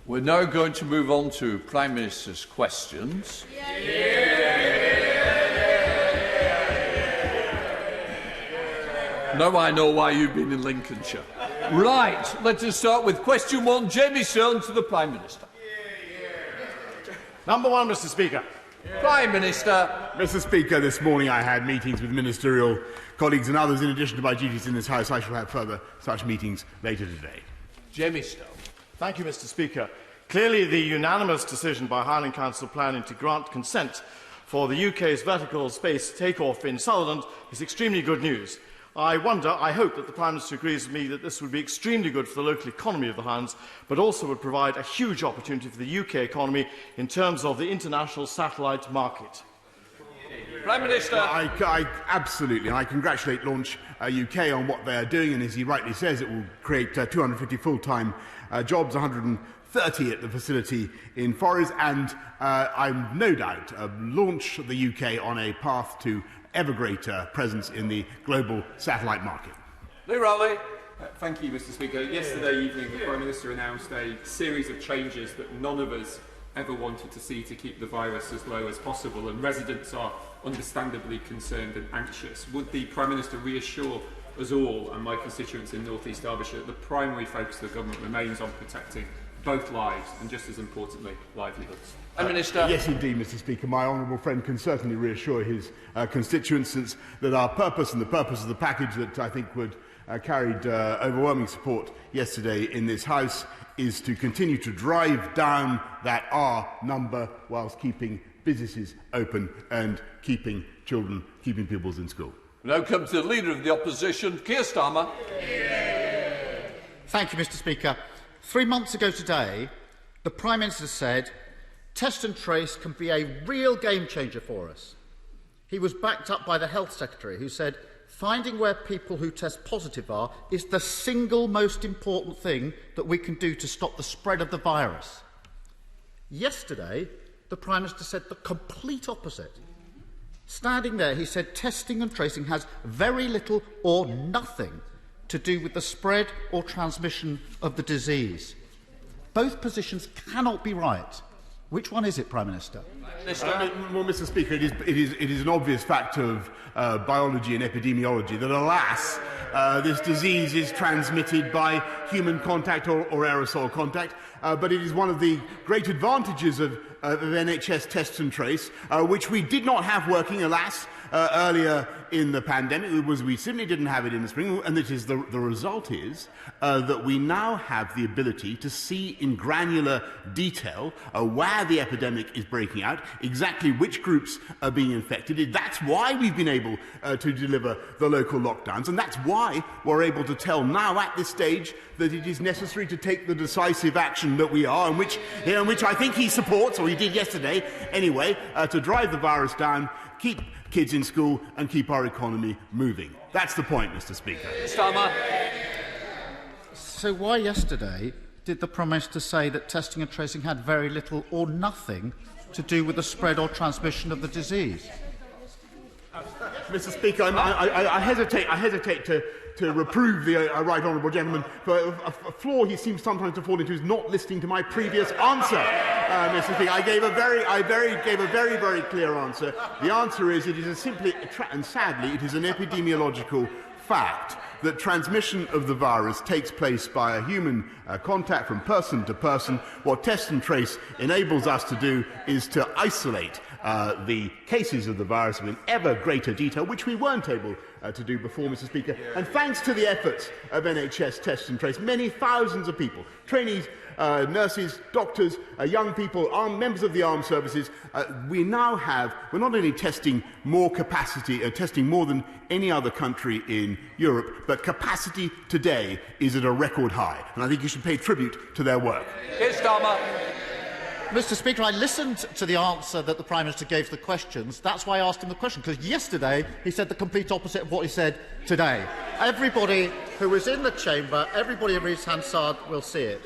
We're now going to move on to Prime Minister's questions. Now I know why you've been in Lincolnshire. Right, let us start with question 1. Jamie Stone to the Prime Minister. Number 1, Mr. Speaker. Prime Minister. Mr. Speaker, this morning I had meetings with ministerial colleagues and others in addition to my duties in this House. I shall have further such meetings later today. Jamie Stone. Thank you, Mr. Speaker. Clearly, the unanimous decision by Highland Council planning to grant consent for the UK's vertical space takeoff in Sutherland is extremely good news. I hope that the Prime Minister agrees with me that this would be extremely good for the local economy of the Highlands, but also would provide a huge opportunity for the UK economy in terms of the international satellite market. Prime Minister. I absolutely, and I congratulate Launch UK on what they are doing, and as he rightly says, it will create 250 full-time jobs, 130 at the facility in Forres, and I'm no doubt launch the UK on a path to ever greater presence in the global satellite market. Lee Rowley. Thank you, Mr. Speaker. Yesterday evening, the Prime Minister announced a series of changes that none of us ever wanted to see to keep the virus as low as possible, and residents are understandably concerned and anxious. Would the Prime Minister reassure us all and my constituents in North East Derbyshire that the primary focus of the government remains on protecting both lives and, just as importantly, livelihoods? Prime Minister. Yes, indeed, Mr. Speaker. My honourable friend can certainly reassure his constituents that our purpose and the purpose of the package that I think carried overwhelming support yesterday in this House is to continue to drive down that R number whilst keeping businesses open and keeping pupils in school. We now come to the Leader of the Opposition, Keir Starmer. Thank you, Mr. Speaker. 3 months ago today, the Prime Minister said, "Test and trace can be a real game changer for us." He was backed up by the Health Secretary, who said, "Finding where people who test positive are is the single most important thing that we can do to stop the spread of the virus." Yesterday, the Prime Minister said the complete opposite. Standing there, he said testing and tracing has very little or nothing to do with the spread or transmission of the disease. Both positions cannot be right. Which one is it, Prime Minister? Well, Mr. Speaker, it is an obvious fact of biology and epidemiology that, alas, this disease is transmitted by human contact or aerosol contact, but it is one of the great advantages of NHS test and trace, which we did not have working, alas, earlier in the pandemic. We simply didn't have it in the spring, and the result is that we now have the ability to see in granular detail where the epidemic is breaking out, exactly which groups are being infected. That's why we've been able to deliver the local lockdowns, and that's why we're able to tell now at this stage that it is necessary to take the decisive action that we are, and which I think he supports, or he did yesterday anyway, to drive the virus down, keep kids in school and keep our economy moving. That's the point, Mr. Speaker. Starmer. So why yesterday did the Prime Minister say that testing and tracing had very little or nothing to do with the spread or transmission of the disease? Mr. Speaker, I hesitate to reprove the right honourable gentleman for a flaw he seems sometimes to fall into is not listening to my previous answer. Mr. Speaker, I gave a very clear answer. The answer is it is and sadly it is an epidemiological fact that transmission of the virus takes place by a human contact from person to person. What test and trace enables us to do is to isolate the cases of the virus in ever greater detail, which we weren't able to do before, Mr. Speaker. And thanks to the efforts of NHS Test and Trace, many thousands of people, trainees, nurses, doctors, young people, members of the armed services, we're not only testing more capacity, testing more than any other country in Europe, but capacity today is at a record high. And I think you should pay tribute to their work. Keir Starmer. Mr. Speaker, I listened to the answer that the Prime Minister gave to the questions. That's why I asked him the question, because yesterday he said the complete opposite of what he said today. Everybody who was in the chamber, everybody who reads Hansard will see it.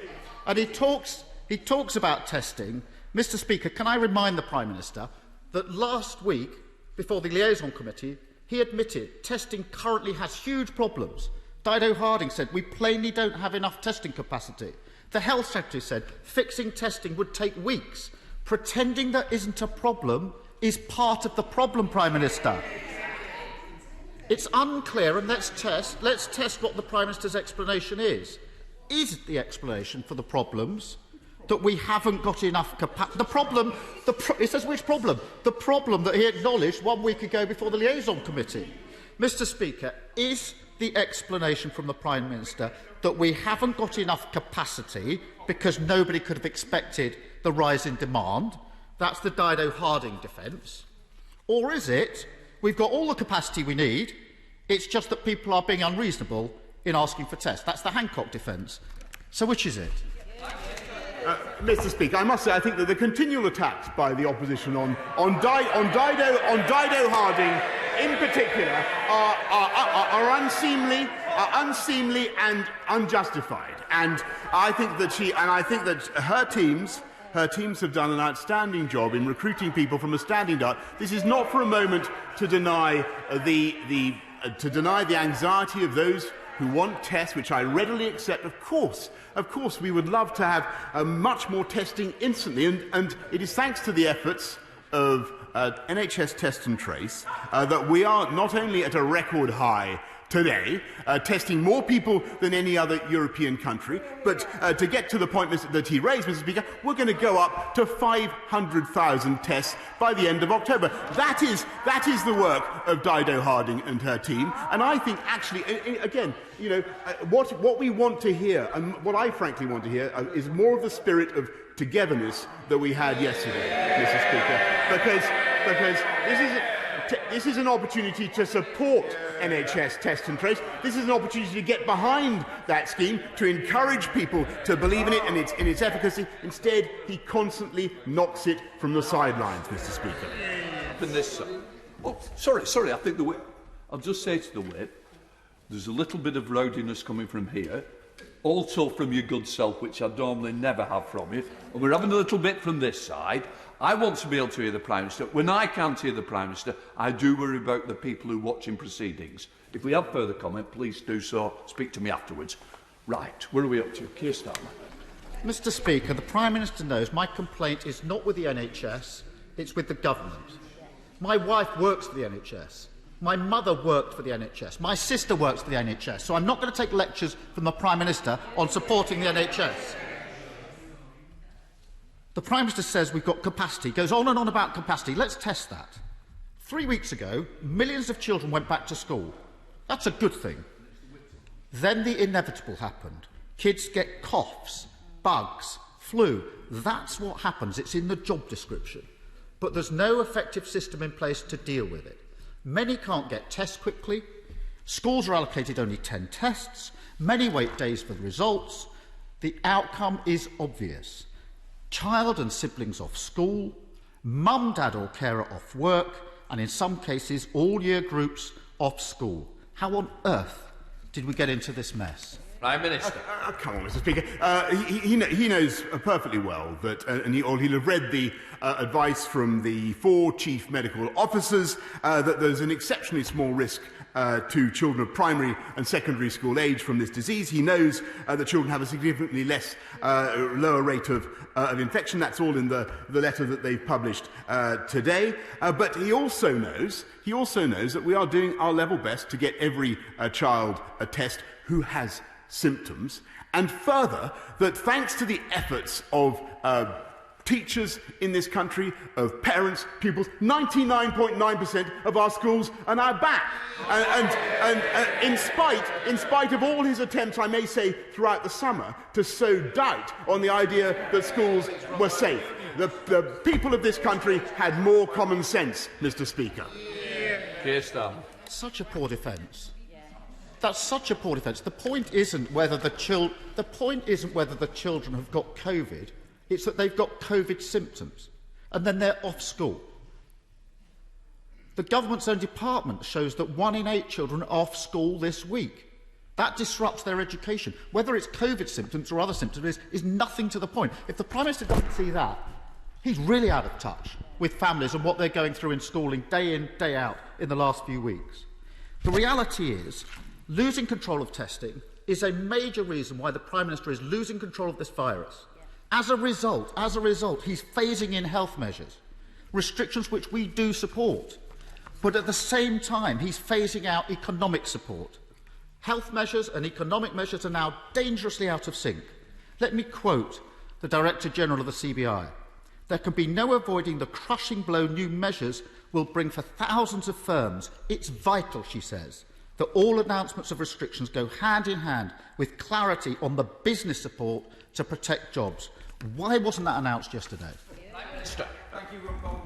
And he talks about testing. Mr. Speaker, can I remind the Prime Minister that last week, before the Liaison Committee, he admitted testing currently has huge problems. Dido Harding said we plainly don't have enough testing capacity. The Health Secretary said fixing testing would take weeks. Pretending there isn't a problem is part of the problem, Prime Minister. It's unclear, and let's test what the Prime Minister's explanation is. Is the explanation for the problems that we haven't got enough capacity? It says which problem? The problem that he acknowledged 1 week ago before the Liaison Committee. Mr. Speaker, is the explanation from the Prime Minister that we haven't got enough capacity because nobody could have expected the rise in demand? That's the Dido Harding defence. Or is it we've got all the capacity we need, it's just that people are being unreasonable in asking for tests? That's the Hancock defence. So which is it? Mr. Speaker, I must say I think that the continual attacks by the opposition on Dido Harding in particular are unseemly and unjustified. And I think that her teams have done an outstanding job in recruiting people from a standing start. This is not for a moment to deny the anxiety of those who want tests, which I readily accept. Of course, we would love to have much more testing instantly, and it is thanks to the efforts of NHS Test and Trace that we are not only at a record high today, testing more people than any other European country, but to get to the point that he raised, Mr. Speaker, we're going to go up to 500,000 tests by the end of October. That is the work of Dido Harding and her team, and I think actually, again, what we want to hear, and what I frankly want to hear, is more of the spirit of togetherness that we had yesterday, Mr. Speaker, because this is an opportunity to support NHS Test and Trace. This is an opportunity to get behind that scheme, to encourage people to believe in it and in its efficacy. Instead, he constantly knocks it from the sidelines, Mr. Speaker. And this, oh, sorry, I think the whip. I'll just say to the whip, there's a little bit of rowdiness coming from here, also from your good self, which I normally never have from you, and we're having a little bit from this side. I want to be able to hear the Prime Minister. When I can't hear the Prime Minister, I do worry about the people who are watching proceedings. If we have further comment, please do so. Speak to me afterwards. Right, where are we up to? Keir Starmer. Mr. Speaker, the Prime Minister knows my complaint is not with the NHS, it's with the government. My wife works for the NHS. My mother worked for the NHS. My sister works for the NHS. So I'm not going to take lectures from the Prime Minister on supporting the NHS. The Prime Minister says we've got capacity, goes on and on about capacity. Let's test that. 3 weeks ago, millions of children went back to school. That's a good thing. Then the inevitable happened. Kids get coughs, bugs, flu. That's what happens. It's in the job description. But there's no effective system in place to deal with it. Many can't get tests quickly. Schools are allocated only 10 tests. Many wait days for the results. The outcome is obvious. Child and siblings off school, mum, dad or carer off work, and in some cases all year groups off school. How on earth did we get into this mess? Prime Minister. Come on, Mr. Speaker. He knows perfectly well that, and he'll have read the advice from the 4 chief medical officers that there's an exceptionally small risk to children of primary and secondary school age from this disease. He knows that children have a significantly lower rate of infection. That's all in the letter that they've published today. But he also knows that we are doing our level best to get every child a test who has symptoms, and further, that thanks to the efforts of teachers in this country, of parents, pupils, 99.9% of our schools are now back. And in spite of all his attempts, I may say, throughout the summer, to sow doubt on the idea that schools were safe. The people of this country had more common sense, Mr. Speaker. Keir Starmer. Such a poor defence. That's such a poor defence. The point isn't whether the children have got COVID. It's that they've got COVID symptoms, and then they're off school. The government's own department shows that 1 in 8 children are off school this week. That disrupts their education. Whether it's COVID symptoms or other symptoms is nothing to the point. If the Prime Minister doesn't see that, he's really out of touch with families and what they're going through in schooling day in, day out in the last few weeks. The reality is, losing control of testing is a major reason why the Prime Minister is losing control of this virus. As a result, he's phasing in health measures, restrictions which we do support. But at the same time, he's phasing out economic support. Health measures and economic measures are now dangerously out of sync. Let me quote the Director General of the CBI. There can be no avoiding the crushing blow new measures will bring for thousands of firms. It's vital, she says, that all announcements of restrictions go hand in hand with clarity on the business support to protect jobs. Why wasn't that announced yesterday?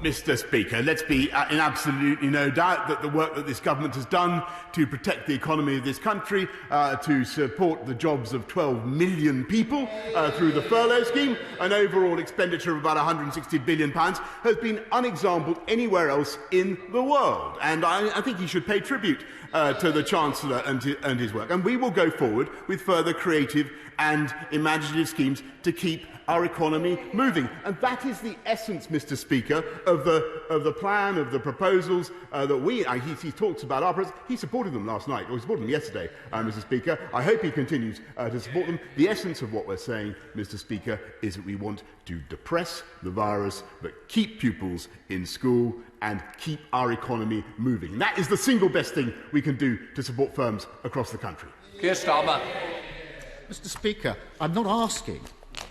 Mr. Speaker, let's be in absolutely no doubt that the work that this government has done to protect the economy of this country, to support the jobs of 12 million people through the furlough scheme, an overall expenditure of about £160 billion, has been unexampled anywhere else in the world. And I think he should pay tribute to the Chancellor and his work. And we will go forward with further creative and imaginative schemes to keep our economy moving. And that is the essence, Mr. Speaker, of the plan, of the proposals that he talks about. He supported them last night, or he supported them yesterday, Mr. Speaker. I hope he continues to support them. The essence of what we're saying, Mr. Speaker, is that we want to depress the virus, but keep pupils in school and keep our economy moving. And that is the single best thing we can do to support firms across the country. Keir Starmer. Mr. Speaker, I'm not asking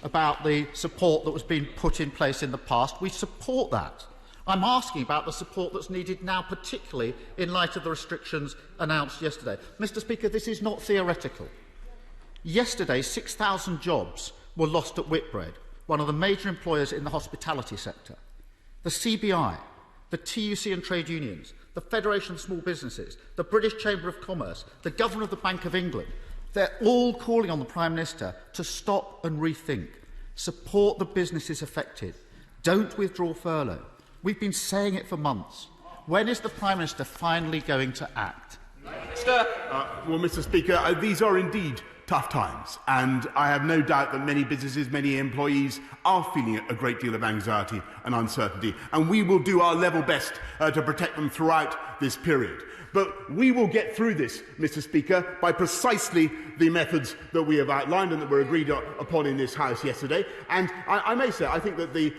about the support that was being put in place in the past. We support that. I'm asking about the support that's needed now, particularly in light of the restrictions announced yesterday. Mr. Speaker, this is not theoretical. Yesterday, 6,000 jobs were lost at Whitbread, one of the major employers in the hospitality sector. The CBI, the TUC and trade unions, the Federation of Small Businesses, the British Chamber of Commerce, the Governor of the Bank of England, they're all calling on the Prime Minister to stop and rethink. Support the businesses affected. Don't withdraw furlough. We've been saying it for months. When is the Prime Minister finally going to act? Well, Mr. Speaker, these are indeed tough times, and I have no doubt that many businesses, many employees are feeling a great deal of anxiety and uncertainty, and we will do our level best to protect them throughout this period. But we will get through this, Mr. Speaker, by precisely the methods that we have outlined and that were agreed upon in this House yesterday. And I may say, I think that the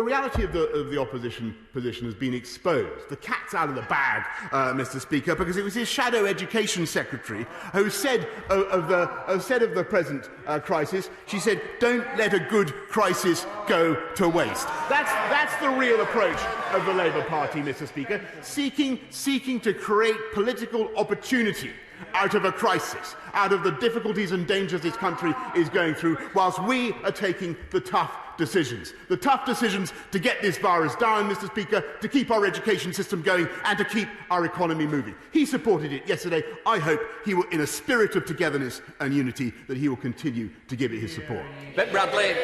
reality of the opposition position has been exposed. The cat's out of the bag, Mr. Speaker, because it was his shadow education secretary who said of the present crisis, she said, "Don't let a good crisis go to waste." That's the real approach of the Labour Party, Mr. Speaker, seeking to create political opportunity out of a crisis, out of the difficulties and dangers this country is going through, whilst we are taking the tough decisions. The tough decisions to get this virus down, Mr. Speaker, to keep our education system going and to keep our economy moving. He supported it yesterday. I hope he will, in a spirit of togetherness and unity, that he will continue to give it his support. Bradley.